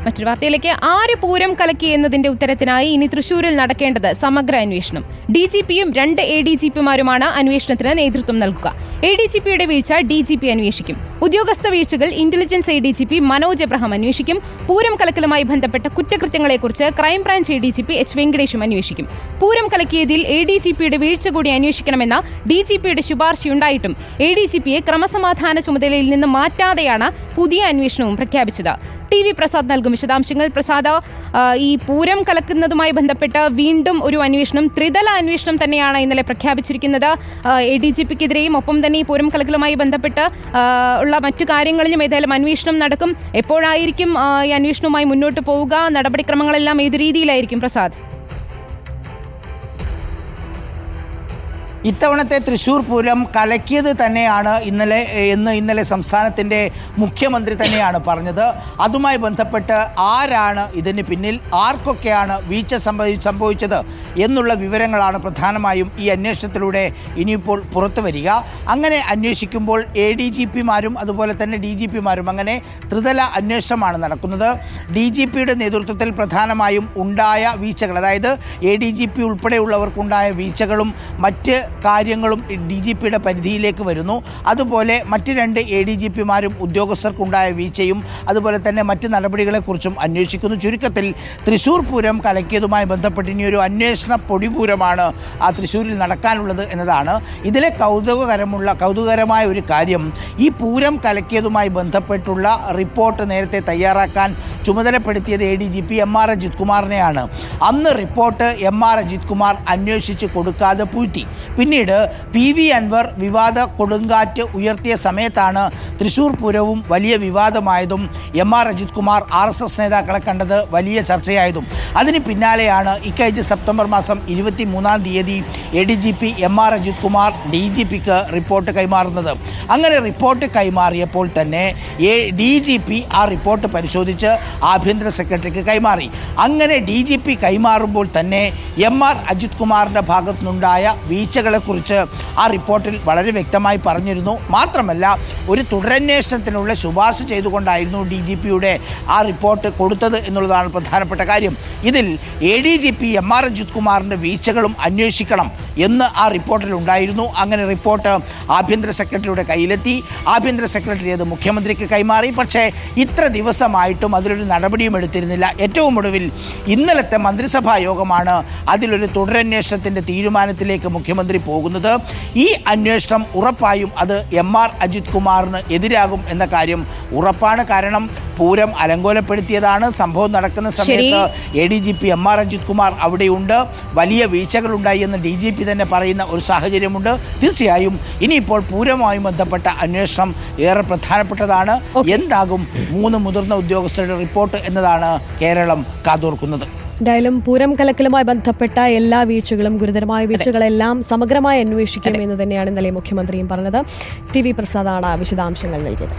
മറ്റൊരു വാർത്തയിലേക്ക്, ആര് പൂരം കലക്കി എന്നതിന്റെ ഉത്തരത്തിനായി ഇനി തൃശൂരിൽ നടക്കേണ്ടത് സമഗ്ര അന്വേഷണം. DGPയും 2 ADGPമാരുമാണ് അന്വേഷണത്തിന് നേതൃത്വം നൽകുക. ADGPയുടെ വീഴ്ച DGP അന്വേഷിക്കും. ഉദ്യോഗസ്ഥ വീഴ്ചകൾ ഇന്റലിജൻസ് ADGP മനോജ് എബ്രഹാം അന്വേഷിക്കും. പൂരം കലക്കലുമായി ബന്ധപ്പെട്ട കുറ്റകൃത്യങ്ങളെക്കുറിച്ച് ക്രൈംബ്രാഞ്ച് ADGP H വെങ്കടേഷും അന്വേഷിക്കും. പൂരം കലക്കിയതിൽ ADGPയുടെ വീഴ്ച കൂടി അന്വേഷിക്കണമെന്ന DGPയുടെ ശുപാർശയുണ്ടായിട്ടും ADGPയെ ക്രമസമാധാന ചുമതലയിൽ നിന്ന് മാറ്റാതെയാണ് പുതിയ അന്വേഷണവും പ്രഖ്യാപിച്ചത്. TV പ്രസാദ് നൽകും വിശദാംശങ്ങൾ. പ്രസാദ്, ഈ പൂരം കലക്കുന്നതുമായി ബന്ധപ്പെട്ട് വീണ്ടും ഒരു അന്വേഷണം, ത്രിതല അന്വേഷണം തന്നെയാണ് ഇന്നലെ പ്രഖ്യാപിച്ചിരിക്കുന്നത്. ADGPക്കെതിരെയും ഒപ്പം തന്നെ ഈ പൂരം കലക്കലുമായി ബന്ധപ്പെട്ട് ഉള്ള മറ്റു കാര്യങ്ങളിലും ഏതായാലും അന്വേഷണം നടക്കും. എപ്പോഴായിരിക്കും ഈ അന്വേഷണവുമായി മുന്നോട്ട് പോവുക? നടപടിക്രമങ്ങളെല്ലാം ഏത് രീതിയിലായിരിക്കും പ്രസാദ്? ഇത്തവണത്തെ തൃശ്ശൂർ പൂരം കലക്കിയത് തന്നെയാണ് ഇന്നലെ സംസ്ഥാനത്തിൻ്റെ മുഖ്യമന്ത്രി തന്നെയാണ് പറഞ്ഞത്. അതുമായി ബന്ധപ്പെട്ട് ആരാണ് ഇതിന് പിന്നിൽ, ആർക്കൊക്കെയാണ് വീഴ്ച സംഭവിച്ചത് എന്നുള്ള വിവരങ്ങളാണ് പ്രധാനമായും ഈ അന്വേഷണത്തിലൂടെ ഇനിയിപ്പോൾ പുറത്തു വരിക. അങ്ങനെ അന്വേഷിക്കുമ്പോൾ ADGPമാരും അതുപോലെ തന്നെ DGPമാരും അങ്ങനെ ത്രിതല അന്വേഷണമാണ് നടക്കുന്നത്. DGPയുടെ നേതൃത്വത്തിൽ പ്രധാനമായും ഉണ്ടായ വീഴ്ചകൾ, അതായത് ADGP ഉൾപ്പെടെയുള്ളവർക്കുണ്ടായ വീഴ്ചകളും മറ്റ് കാര്യങ്ങളും DGPയുടെ പരിധിയിലേക്ക് വരുന്നു. അതുപോലെ മറ്റ് 2 ADGPമാരും ഉദ്യോഗസ്ഥർക്കുണ്ടായ വീഴ്ചയും അതുപോലെ തന്നെ മറ്റ് നടപടികളെക്കുറിച്ചും അന്വേഷിക്കുന്നു. ചുരുക്കത്തിൽ തൃശ്ശൂർ പൂരം കലക്കിയതുമായി ബന്ധപ്പെട്ട് ഇനിയൊരു അന്വേഷണ പൊടിപൂരമാണ് ആ തൃശ്ശൂരിൽ നടക്കാനുള്ളത് എന്നതാണ്. ഇതിലെ കൗതുകകരമായ ഒരു കാര്യം, ഈ പൂരം കലക്കിയതുമായി ബന്ധപ്പെട്ടുള്ള റിപ്പോർട്ട് നേരത്തെ തയ്യാറാക്കാൻ ചുമതലപ്പെടുത്തിയത് ADGP MR അജിത് കുമാറിനെയാണ്. അന്ന് റിപ്പോർട്ട് MR അജിത് കുമാർ അന്വേഷിച്ച് കൊടുക്കാതെ പൂഴ്ത്തി. പിന്നീട് PV അൻവർ വിവാദ കൊടുങ്കാറ്റ് ഉയർത്തിയ സമയത്താണ് തൃശ്ശൂർ പൂരവും വലിയ വിവാദമായതും MR അജിത് കുമാർ RSS നേതാക്കളെ കണ്ടത് വലിയ ചർച്ചയായതും. അതിന് പിന്നാലെയാണ് ഇക്കഴിഞ്ഞ സെപ്റ്റംബർ മാസം 23-ാം തീയതി ADGP MR അജിത് കുമാർ DGPക്ക് റിപ്പോർട്ട് കൈമാറുന്നത്. അങ്ങനെ റിപ്പോർട്ട് കൈമാറിയപ്പോൾ തന്നെ DGP ആ റിപ്പോർട്ട് പരിശോധിച്ച് ആഭ്യന്തര സെക്രട്ടറിക്ക് കൈമാറി. അങ്ങനെ DGP കൈമാറുമ്പോൾ തന്നെ MR അജിത് കുമാറിൻ്റെ ഭാഗത്തുനിന്നുണ്ടായ വീഴ്ചകളെക്കുറിച്ച് ആ റിപ്പോർട്ടിൽ വളരെ വ്യക്തമായി പറഞ്ഞിരുന്നു. മാത്രമല്ല, ഒരു തുടരന്വേഷണത്തിനുള്ള ശുപാർശ ചെയ്തുകൊണ്ടായിരുന്നു DGPയുടെ ആ റിപ്പോർട്ട് കൊടുത്തത് എന്നുള്ളതാണ് പ്രധാനപ്പെട്ട കാര്യം. ഇതിൽ ADGP MR അജിത് കുമാറിൻ്റെ വീഴ്ചകളും അന്വേഷിക്കണം എന്ന് ആ റിപ്പോർട്ടിൽ ഉണ്ടായിരുന്നു. അങ്ങനെ റിപ്പോർട്ട് ആഭ്യന്തര സെക്രട്ടറിയുടെ കയ്യിലെത്തി. ആഭ്യന്തര സെക്രട്ടറി അത് മുഖ്യമന്ത്രിക്ക് കൈമാറി. പക്ഷേ ഇത്ര ദിവസമായിട്ടും അതിലൊരു നടപടിയും എടുത്തിരുന്നില്ല. ഏറ്റവും ഒടുവിൽ ഇന്നലത്തെ മന്ത്രിസഭാ യോഗമാണ് അതിലൊരു തുടരന്വേഷണത്തിൻ്റെ തീരുമാനത്തിലേക്ക് മുഖ്യമന്ത്രി പോകുന്നത്. ഈ അന്വേഷണം ഉറപ്പായും അത് MR അജിത് കുമാറിന് എതിരാകും എന്ന കാര്യം ഉറപ്പാണ്. കാരണം പൂരം അലങ്കോലപ്പെടുത്തിയതാണ്. സംഭവം നടക്കുന്ന സമയത്ത് ADGP MR അജിത് കുമാർ അവിടെയുണ്ട്. വലിയ വീഴ്ചകളുണ്ടായി എന്ന് DGP തന്നെ പറയുന്ന ഒരു സാഹചര്യമുണ്ട്. തീർച്ചയായും ഇനിയിപ്പോൾ പൂരവുമായി ബന്ധപ്പെട്ട അന്വേഷണം ഏറെ പ്രധാനപ്പെട്ടതാണ്. എന്താകും 3 മുതിർന്ന ഉദ്യോഗസ്ഥരുടെ റിപ്പോർട്ട് എന്നതാണ് കേരളം കാതോർക്കുന്നത്. എന്തായാലും പൂരം കലക്കലുമായി ബന്ധപ്പെട്ട എല്ലാ വീഴ്ചകളും, ഗുരുതരമായ വീഴ്ചകളെല്ലാം സമഗ്രമായി അന്വേഷിക്കുമെന്ന് തന്നെയാണ് ഇന്നലെ മുഖ്യമന്ത്രിയും പറഞ്ഞത്. TV പ്രസാദാണ് വിശദാംശങ്ങൾ നൽകിയത്.